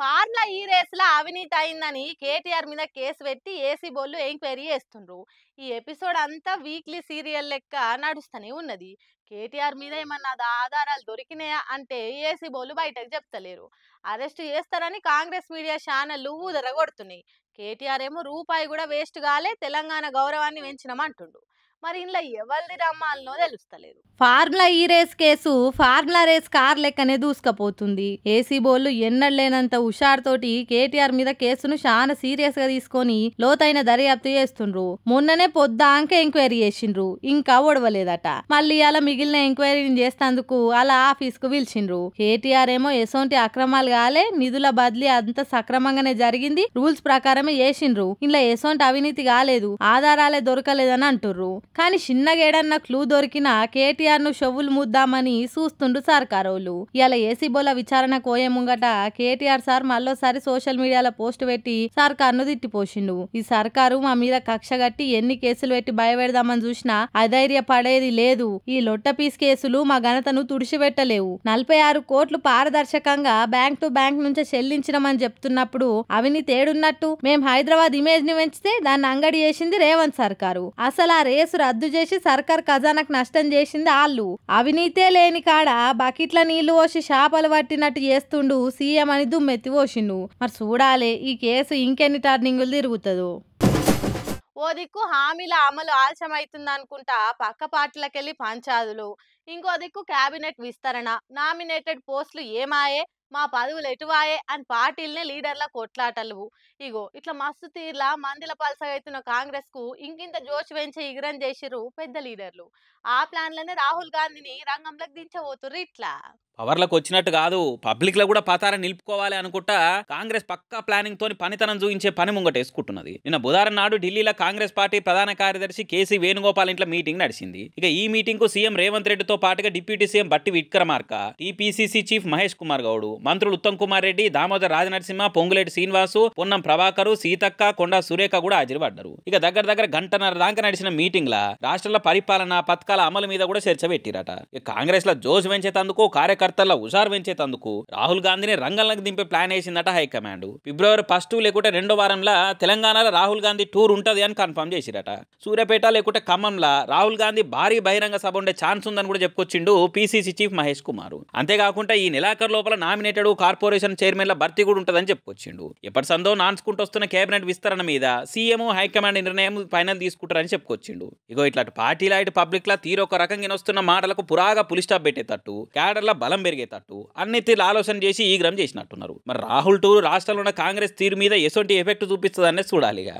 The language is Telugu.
ఫార్ములా ఈ రేసులో అవినీతి అయిందని కేటీఆర్ మీద కేసు పెట్టి ఏసీ బోళ్ళు ఎంక్వైరీ చేస్తుండ్రు. ఈ ఎపిసోడ్ అంతా వీక్లీ సీరియల్ లెక్క నడుస్తూనే ఉన్నది. కేటీఆర్ మీద ఏమన్నా ఆధారాలు దొరికినాయా అంటే ఏసీ బోళ్ళు బయటకు చెప్తలేరు. అరెస్ట్ చేస్తారని కాంగ్రెస్ మీడియా ఛానళ్లు ఊదరగొడుతున్నాయి. కేటీఆర్ ఏమో రూపాయి కూడా వేస్ట్ కాలే, తెలంగాణ గౌరవాన్ని పెంచినమంటుండు. మరి ఇంట్లో ఎవరిది రమ్మాలనో తెలుస్తలేదు. ఫార్ములా ఈ race case formula race car లెక్కనే దూసుకపోతుంది. ఏసీ బోళ్లు ఎన్నడలేనంత హుషారుతోటి కేటీఆర్ మీద కేసును చాలా సీరియస్ గా తీసుకొని లోతైన దర్యాప్తు చేస్తుండ్రు. మొన్ననే పొద్దాంక ఎంక్వైరీ చేసిండ్రు, ఇంకా ఓడవలేదట. మళ్ళీ అలా మిగిలిన ఎంక్వైరీని చేస్తేందుకు అలా ఆఫీస్ కు పిలిచిండ్రు. కేటీఆర్ ఏమో ఎసొంటి అక్రమాలు కాలే, నిధుల బదిలీ అంత సక్రమంగానే జరిగింది, రూల్స్ ప్రకారమే చేసిండ్రు, ఇలా ఎసొంటి అవినీతి కాలేదు, ఆధారాలే దొరకలేదని అంటుర్రు. కానీ చిన్నగేడన్న క్లూ దొరికిన కేటీఆర్ ను షవ్వులు ముద్దామని చూస్తుండ్రు సర్కారోళ్ళు. ఇలా ఏసీ బోల విచారణ కోయే ముంగట కేటీఆర్ సార్ మళ్ళోసారి సోషల్ మీడియాలో పోస్ట్ పెట్టి సర్కార్ ను తిట్టిపోసిండు. ఈ సర్కారు మా మీద కక్ష గట్టి ఎన్ని కేసులు పెట్టి భయపెడదామని చూసినా అధైర్య పడేది లేదు. ఈ లొట్ట పీస్ కేసులు మా ఘనతను తుడిచిపెట్టలేవు. 46 కోట్లు పారదర్శకంగా బ్యాంక్ టు బ్యాంక్ నుంచి చెల్లించినమని చెప్తున్నప్పుడు అవినీతి ఏడున్నట్టు? మేం హైదరాబాద్ ఇమేజ్ ని పెంచితే దాన్ని అంగడి చేసింది రేవంత్ సర్కారు. అసలు ఆ రేసు రద్దు చేసి సర్కార్ ఖజానాకు నష్టం చేసింది ఆళ్ళు. అవినీతే లేని కాడ బకెట్ల నీళ్లు పోసి చేపలు పట్టినట్టు చేస్తుండు సీఎం అని దుమ్మెత్తి పోసిండు. మరి చూడాలే ఈ కేసు ఇంకెన్ని టర్నింగులు తిరుగుతుందో. ఓ దిక్కు హామీల అమలు ఆలస్యం అవుతుంది అనుకుంటా పక్క పార్టీలకెళ్ళి పంచాదులు, ఇంకో దిక్కు కేబినెట్ విస్తరణ, నామినేటెడ్ పోస్టులు ఏమాయే, మా పదవులు ఎటువాయే అని పార్టీలనే లీడర్ల కొట్లాటలు. ఇగో ఇట్లా మస్తు తీర్లా మందిల పలసగైతున్న కాంగ్రెస్ కు ఇంకింత జోష్ పెంచే ఇగరం చేసిరు పెద్ద లీడర్లు. ఆ ప్లాన్లనే రాహుల్ గాంధీని రంగంలోకి దించబోతుర్రు. ఇట్లా పవర్లకు వచ్చినట్టు కాదు, పబ్లిక్ లో కూడా పతారం నిలుపుకోవాలి అనుకుంటా కాంగ్రెస్ పక్కా ప్లానింగ్ తోని పనితనం చూపించే పని ముంగటేసుకుంటున్నది. నిన్న బుధవారం నాడు ఢిల్లీలో కాంగ్రెస్ పార్టీ ప్రధాన కార్యదర్శి కేసీ వేణుగోపాల్ ఇంట్లో మీటింగ్ నడిచింది. ఇక ఈ మీటింగ్ కు సీఎం రేవంత్ రెడ్డితో పాటుగా డిప్యూటీ సీఎం బట్టి విక్రమార్క, టీపీసీసీ చీఫ్ మహేష్ కుమార్ గౌడ్, మంత్రులు ఉత్తమ్ కుమార్ రెడ్డి, దామోదర్ రాజనరసింహ, పొంగులేటి శ్రీనివాసు, పొన్నం ప్రభాకర్, సీతక్క, కొండా సురేఖ కూడా హాజరుపడ్డారు. ఇక దగ్గర గంటన్నర దాకా నడిచిన మీటింగ్ లా రాష్ట్రాల పరిపాలన పథకాల అమలు మీద కూడా చర్చ పెట్టిరట. ఇక కాంగ్రెస్ లో జోష్ పెంచేతందుకు, కార్యకర్తల హుషారు పెంచేతందుకు రాహుల్ గాంధీని రంగంలోకి దింపే ప్లాన్ వేసిందట హైకమాండ్. ఫిబ్రవరి 1 లేకుంటే 2వ వారంలో తెలంగాణలో రాహుల్ గాంధీ టూర్ ఉంటది అని కన్ఫర్మ్ చేసిరట. సూర్యాపేట లేకుంటే ఖమ్మంలో రాహుల్ గాంధీ భారీ బహిరంగ సభ ఉండే ఛాన్స్ ఉందని కూడా చెప్పుకొచ్చిండు పీసీసీ చీఫ్ మహేష్ కుమార్. అంతేకాకుండా ఈ నెలాఖరు లోపల నామినేటెడ్ కార్పొరేషన్ చైర్మన్ల భర్తీ కూడా ఉంటదని చెప్పుకొచ్చిండు. ఎప్పటి సందో నాన్సుకుంటూ వస్తున్న కేబినెట్ విస్తరణ మీద సీఎం హైకమాండ్ నిర్ణయం ఫైనల్ తీసుకుంటారని చెప్పుకొచ్చిండు. ఇగో ఇట్లాంటి పార్టీల ఇటు పబ్లిక్ లా తీరు ఒక రకంగా వస్తున్న మాటలకు పురాగా పులి స్టాప్ పెట్టేటట్టు, క్యాడర్ల బలం పెరిగేటట్టు అన్ని తీరు ఆలోచన చేసి ఈగ్రం చేసినట్టున్నారు. మరి రాహుల్ టూర్ రాష్ట్రంలో ఉన్న కాంగ్రెస్ తీరు మీద ఎసొంటి ఎఫెక్ట్ చూపిస్తుందనే చూడాలిగా.